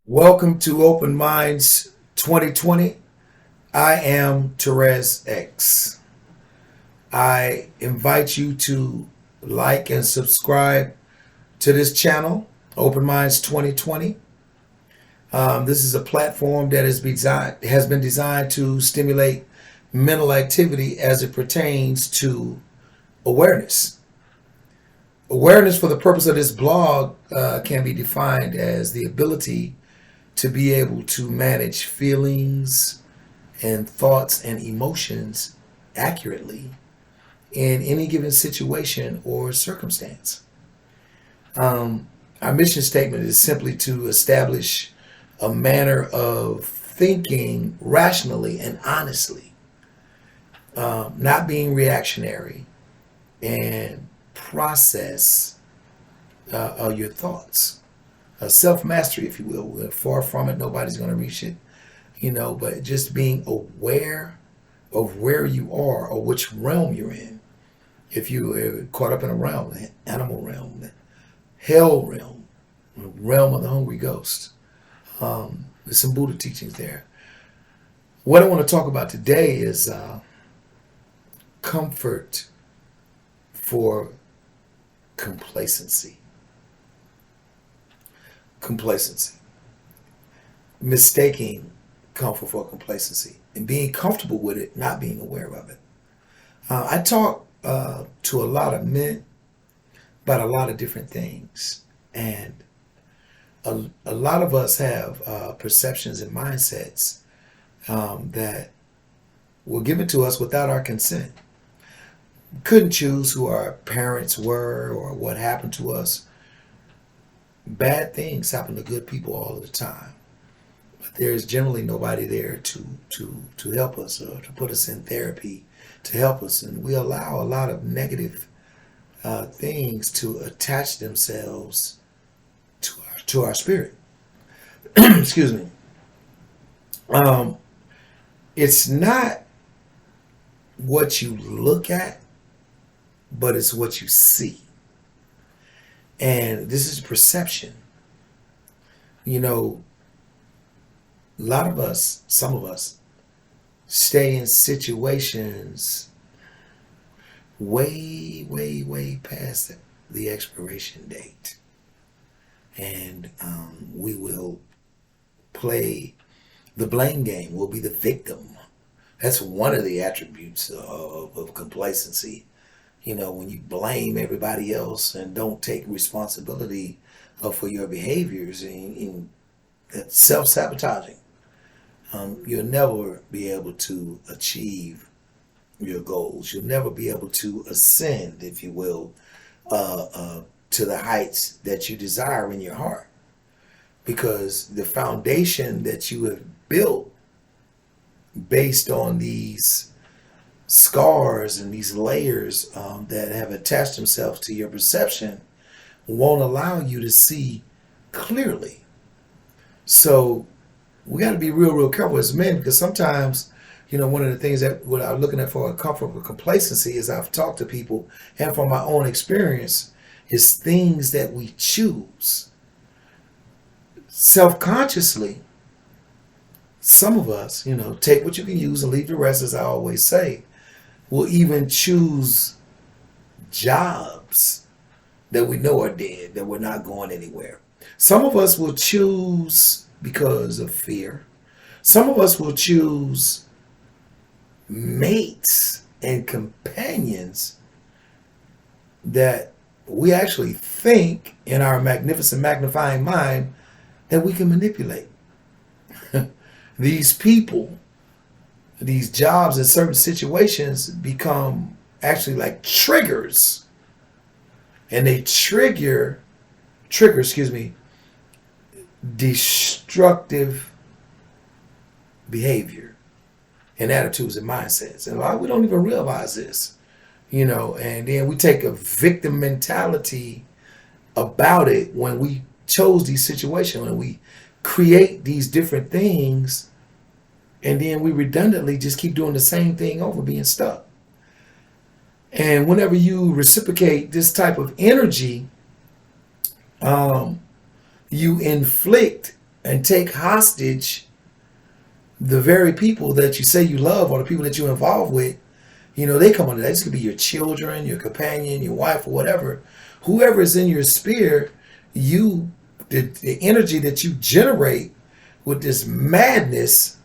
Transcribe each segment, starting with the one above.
Welcome to Open Minds 2020. I am Therese X. I invite you to like and subscribe to this channel, Open Minds 2020. This is a platform that has been designed to stimulate mental activity as it pertains to awareness. Awareness, for the purpose of this blog, can be defined as the ability to be able to manage feelings and thoughts and emotions accurately in any given situation or circumstance. Our mission statement is simply to establish a manner of thinking rationally and honestly, not being reactionary, and process your thoughts. Self mastery, if you will. We're far from it. Nobody's going to reach it, but just being aware of where you are or which realm you're in. If you are caught up in a realm, the animal realm, the hell realm, the realm of the hungry ghost, there's some Buddha teachings there. What I want to talk about today is comfort for complacency. Complacency. Mistaking comfort for complacency and being comfortable with it, not being aware of it. I talk to a lot of men about a lot of different things, and a lot of us have perceptions and mindsets that were given to us without our consent. We couldn't choose who our parents were or what happened to us. Bad things happen to good people all the time, but there's generally nobody there to help us or to put us in therapy to help us, and we allow a lot of negative things to attach themselves to our spirit. Excuse me. Um, it's not what you look at, but it's what you see. And this is perception. You know, a lot of us, some of us, stay in situations way, way, way past the expiration date. And we will play the blame game. We'll be the victim. That's one of the attributes of complacency. When you blame everybody else and don't take responsibility for your behaviors, and that's self-sabotaging. You'll never be able to achieve your goals. You'll never be able to ascend, if you will, to the heights that you desire in your heart, because the foundation that you have built based on these scars and these layers that have attached themselves to your perception won't allow you to see clearly. So we got to be real, real careful as men, because sometimes, one of the things that what I'm looking at for a comfortable complacency is I've talked to people, and from my own experience, is things that we choose self-consciously. Some of us, take what you can use and leave the rest, as I always say. We'll even choose jobs that we know are dead, that we're not going anywhere. Some of us will choose because of fear. Some of us will choose mates and companions that we actually think in our magnificent magnifying mind that we can manipulate. These people, these jobs in certain situations become actually like triggers, and they trigger, destructive behavior and attitudes and mindsets. And a lot, we don't even realize this, and then we take a victim mentality about it when we chose these situations, when we create these different things, and then we redundantly just keep doing the same thing over, being stuck. And whenever you reciprocate this type of energy, you inflict and take hostage the very people that you say you love or the people that you're involved with. They come under that. This could be your children, your companion, your wife, or whatever. Whoever is in your sphere, the energy that you generate with this madness,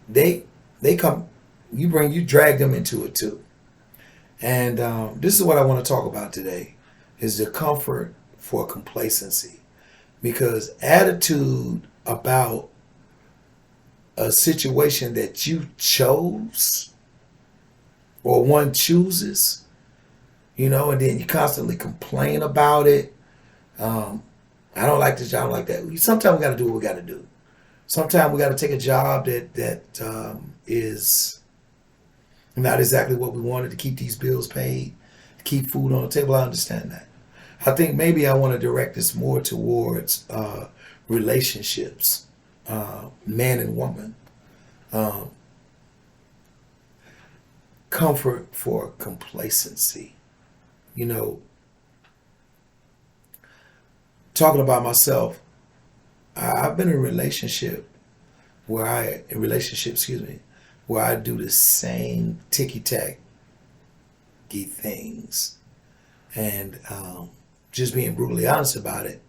they come, you drag them into it too. And this is what I want to talk about today, is the comfort for complacency. Because attitude about a situation that you chose or one chooses, and then you constantly complain about it. I don't like this job, I don't like that. Sometimes we got to do what we got to do. Sometimes we got to take a job that is not exactly what we wanted to keep these bills paid, to keep food on the table. I understand that. I think maybe I want to direct this more towards relationships, man and woman. Comfort for complacency. Talking about myself, I've been in a relationship where I do the same ticky-tacky things. And just being brutally honest about it,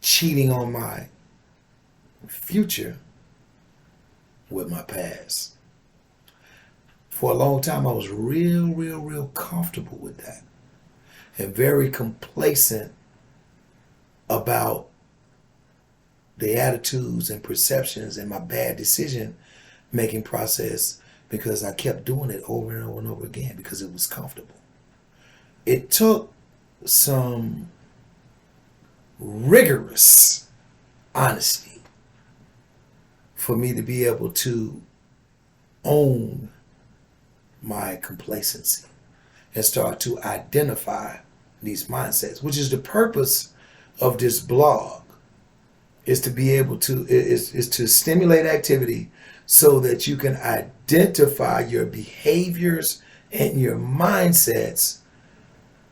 cheating on my future with my past. For a long time, I was real comfortable with that and very complacent about the attitudes and perceptions and my bad decision making process, because I kept doing it over and over and over again because it was comfortable. It took some rigorous honesty for me to be able to own my complacency and start to identify these mindsets, which is the purpose of this blog, is to be able to is to stimulate activity so that you can identify your behaviors and your mindsets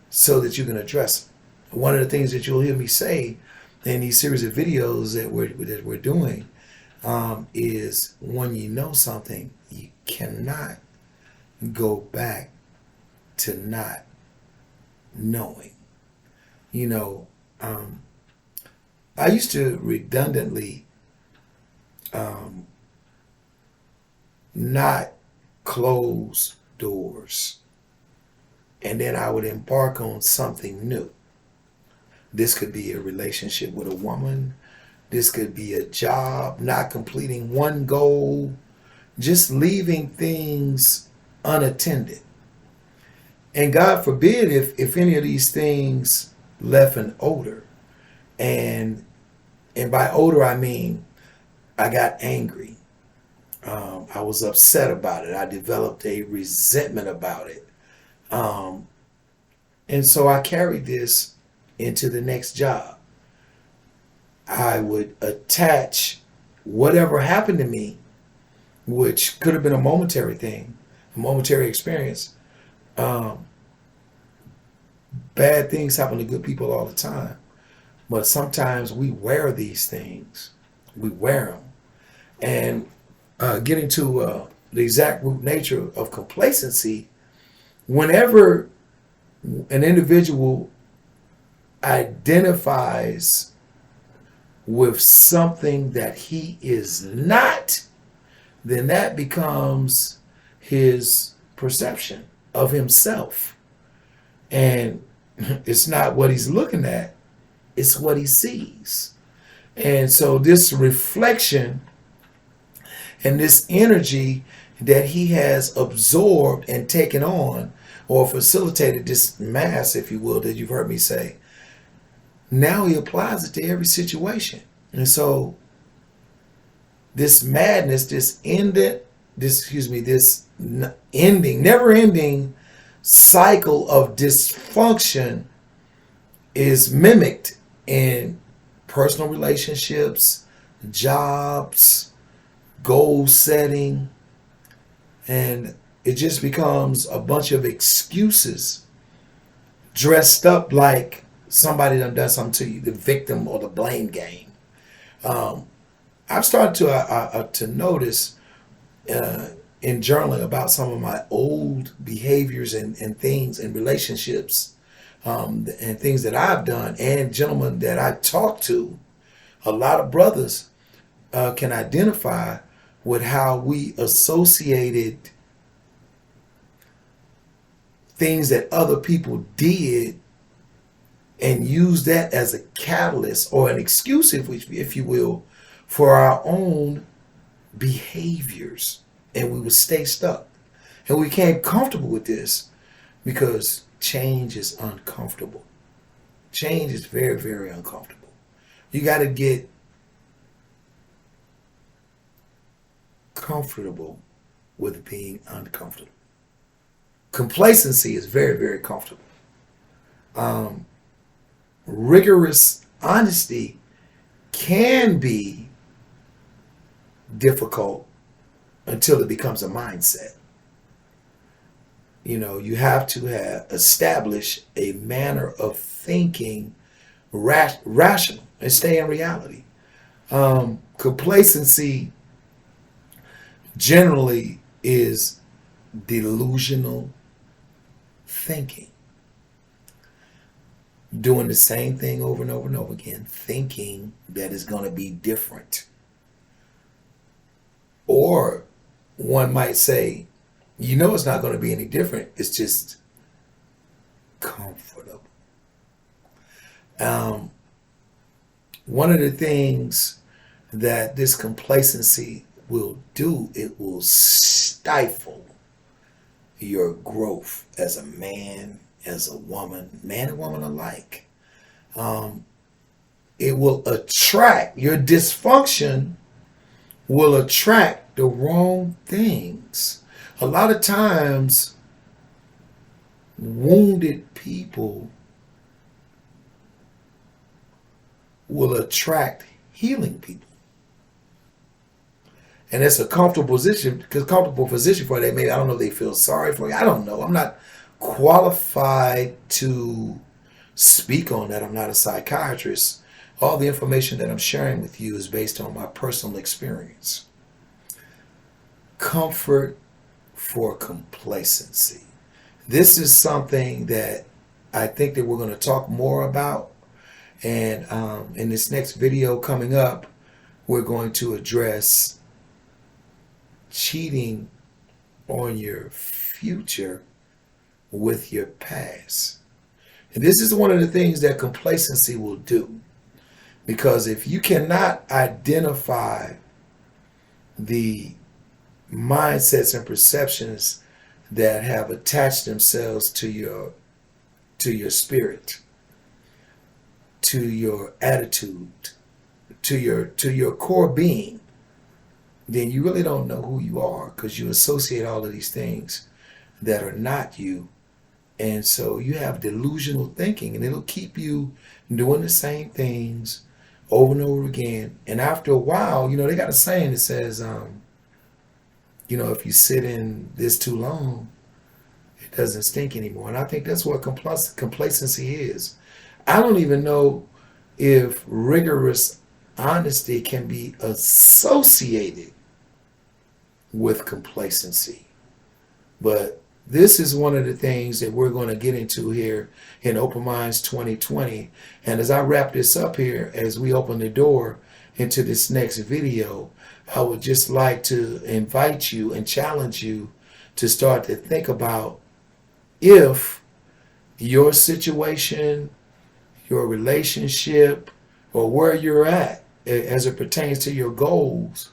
so that you can address them. One of the things that you'll hear me say in these series of videos that we're doing is, when you know something, you cannot go back to not knowing. I used to redundantly not close doors, and then I would embark on something new. This could be a relationship with a woman. This could be a job, not completing one goal, just leaving things unattended. And God forbid if any of these things left an odor. And by odor, I mean I got angry. I was upset about it. I developed a resentment about it. And so I carried this into the next job. I would attach whatever happened to me, which could have been a momentary thing, a momentary experience. Bad things happen to good people all the time. But sometimes we wear these things. We wear them. And getting to the exact root nature of complacency, whenever an individual identifies with something that he is not, then that becomes his perception of himself. And it's not what he's looking at, it's what he sees. And so this reflection and this energy that he has absorbed and taken on, or facilitated, this mass, if you will, that you've heard me say, now he applies it to every situation. And so this madness, this never ending cycle of dysfunction is mimicked in personal relationships, jobs, goal setting, and it just becomes a bunch of excuses dressed up like somebody done something to you, the victim or the blame game. I've started to notice in journaling about some of my old behaviors and things and relationships and things that I've done and gentlemen that I talk to. A lot of brothers can identify with how we associated things that other people did and use that as a catalyst or an excuse, if you will, for our own behaviors. And we would stay stuck. And we became comfortable with this because change is uncomfortable. Change is very, very uncomfortable. You got to get comfortable with being uncomfortable. Complacency is very, very comfortable. Rigorous honesty can be difficult until it becomes a mindset. You know, you have to have established a manner of thinking rational and stay in reality. Complacency generally is delusional thinking. Doing the same thing over and over and over again, thinking that it's going to be different. Or one might say, you know it's not going to be any different. It's just comfortable. One of the things that this complacency will do, it will stifle your growth as a man, as a woman, man and woman alike. It will attract, your dysfunction will attract the wrong things. A lot of times, wounded people will attract healing people. And it's a comfortable position, for they maybe, I don't know, they feel sorry for you. I don't know. I'm not qualified to speak on that. I'm not a psychiatrist. All the information that I'm sharing with you is based on my personal experience. Comfort for complacency. This is something that I think that we're going to talk more about. And in this next video coming up, we're going to address cheating on your future with your past. And this is one of the things that complacency will do. Because if you cannot identify the mindsets and perceptions that have attached themselves to your spirit, to your attitude, to your core being, then you really don't know who you are, because you associate all of these things that are not you. And so you have delusional thinking, and it'll keep you doing the same things over and over again. And after a while, you know, they got a saying that says, you know, if you sit in this too long, it doesn't stink anymore. And I think that's what complacency is. I don't even know if rigorous honesty can be associated with complacency. But this is one of the things that we're going to get into here in Open Minds 2020. And as I wrap this up here, as we open the door into this next video, I would just like to invite you and challenge you to start to think about if your situation, your relationship, or where you're at as it pertains to your goals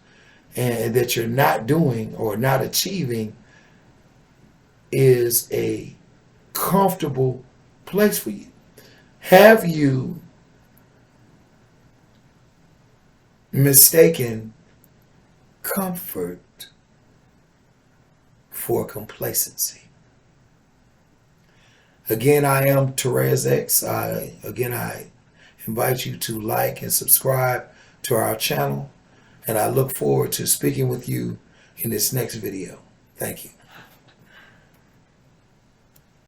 and that you're not doing or not achieving is a comfortable place for you. Have you mistaken comfort for complacency? Again, I am Therese X. I invite you to like and subscribe to our channel, and I look forward to speaking with you in this next video. Thank you.